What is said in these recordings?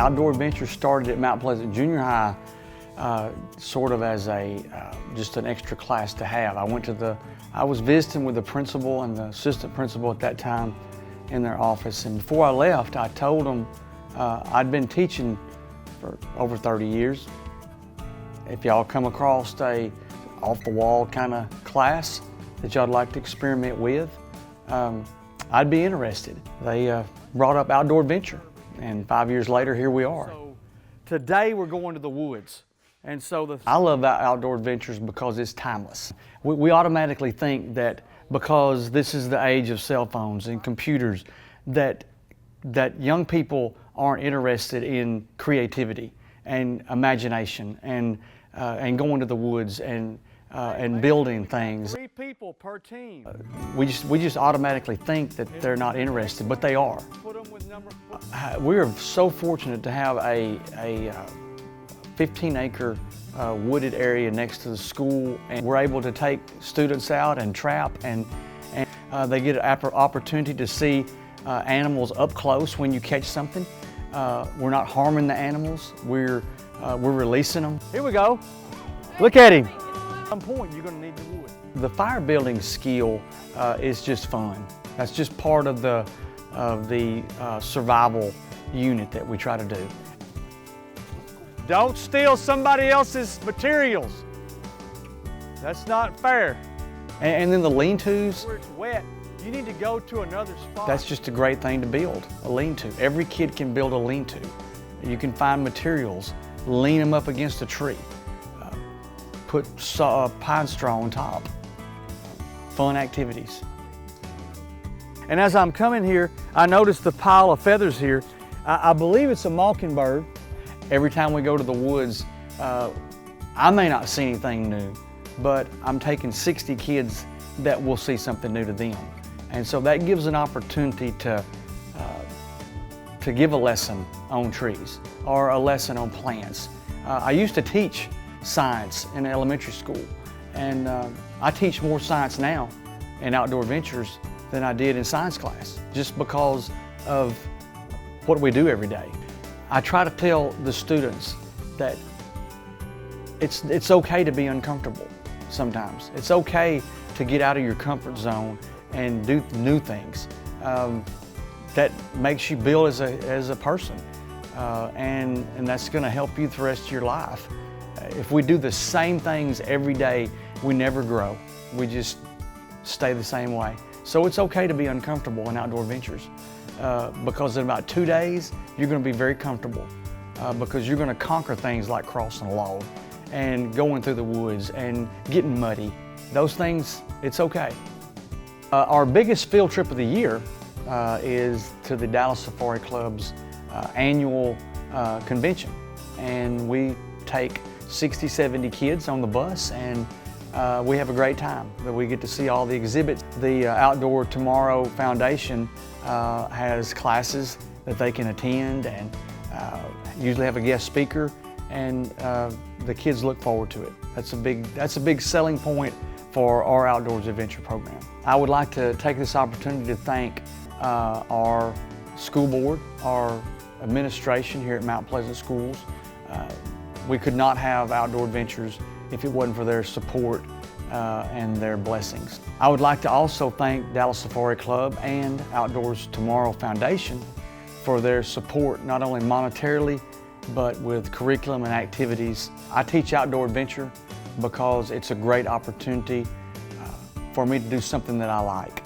Outdoor Adventure started at Mount Pleasant Junior High sort of as just an extra class to have. I was visiting with the principal and the assistant principal at that time in their office, and before I left, I told them I'd been teaching for over 30 years. If y'all come across a off-the-wall kind of class that y'all'd like to experiment with, I'd be interested. They brought up Outdoor Adventure, and 5 years later, here we are. So today we're going to the woods. And so I love Outdoor Adventures because it's timeless. We automatically think that because this is the age of cell phones and computers, that young people aren't interested in creativity and imagination and going to the woods and building things. 3 people per team. We just automatically think that they're not interested, but they are. We are so fortunate to have a 15-acre wooded area next to the school, and we're able to take students out and trap, and they get an opportunity to see animals up close when you catch something. We're not harming the animals, we're releasing them. Here we go. Look at him. At some point you're going to need the wood. The fire building skill is just fun. That's just part of the survival unit that we try to do. Don't steal somebody else's materials. That's not fair. And then the lean-tos. Where it's wet, you need to go to another spot. That's just a great thing to build, a lean-to. Every kid can build a lean-to. You can find materials, lean them up against a tree, put pine straw on top. Fun activities. And as I'm coming here, I noticed the pile of feathers here. I believe it's a mockingbird. Every time we go to the woods, I may not see anything new, but I'm taking 60 kids that will see something new to them. And so that gives an opportunity to give a lesson on trees or a lesson on plants. I used to teach science in elementary school, and I teach more science now in Outdoor Adventures than I did in science class, just because of what we do every day. I try to tell the students that it's okay to be uncomfortable sometimes. It's okay to get out of your comfort zone and do new things. That makes you build as a person, and that's going to help you the rest of your life. If we do the same things every day, we never grow. We just stay the same way. So it's okay to be uncomfortable in Outdoor Adventures. Because in about 2 days, you're going to be very comfortable because you're going to conquer things like crossing a log and going through the woods and getting muddy. Those things, it's okay. Our biggest field trip of the year is to the Dallas Safari Club's annual convention. And we take 60, 70 kids on the bus, and we have a great time. We get to see all the exhibits. The Outdoor Tomorrow Foundation has classes that they can attend, and usually have a guest speaker, and the kids look forward to it. That's a big selling point for our Outdoors Adventure program. I would like to take this opportunity to thank our school board, our administration here at Mount Pleasant Schools. We could not have Outdoor Adventures if it wasn't for their support and their blessings. I would like to also thank Dallas Safari Club and Outdoors Tomorrow Foundation for their support, not only monetarily, but with curriculum and activities. I teach Outdoor Adventure because it's a great opportunity for me to do something that I like.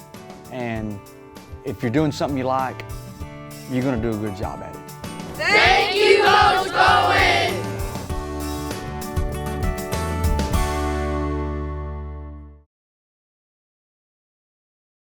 And if you're doing something you like, you're going to do a good job at it.